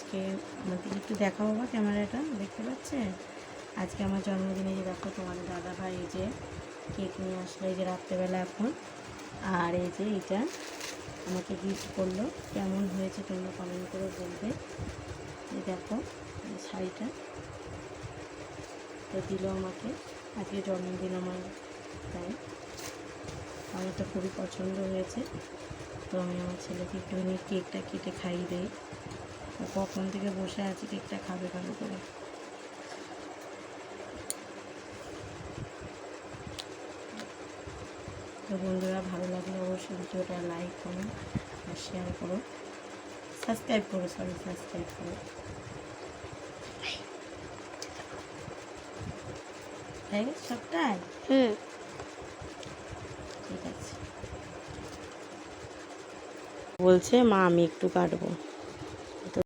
আজকে আমাদের একটু দেখাবো বা ক্যামেরাটা দেখতে পাচ্ছে। আজকে আমার জন্মদিনে যে দেখো তোমাদের দাদা ভাই এই যে কেক নিয়ে আসলো এই যে রাত্রেবেলা এখন। আর এই যে এটা আমাকে গিফট করলো, কেমন হয়েছে তোমরা কমেন্ট করে বলবে। এই দেখো এই শাড়িটা তো দিল আমাকে, আজকে জন্মদিন আমার, তাই আমার তো খুবই পছন্দ হয়েছে। তো আমি আমার ছেলেকে একটুখানি কেকটা কেটে খাইয়ে দিই। ও কখন থেকে বসে আছে কেকটা খাবে ভালো করে। তো বন্ধুরা ভালো লাগলে অবশ্যই ভিডিওটা লাইক করো আর শেয়ার করো, সাবস্ক্রাইব করো, সাবস্ক্রাইব করো। তাই সবটাই ঠিক আছে। বলছে মা আমি একটু কাটবো।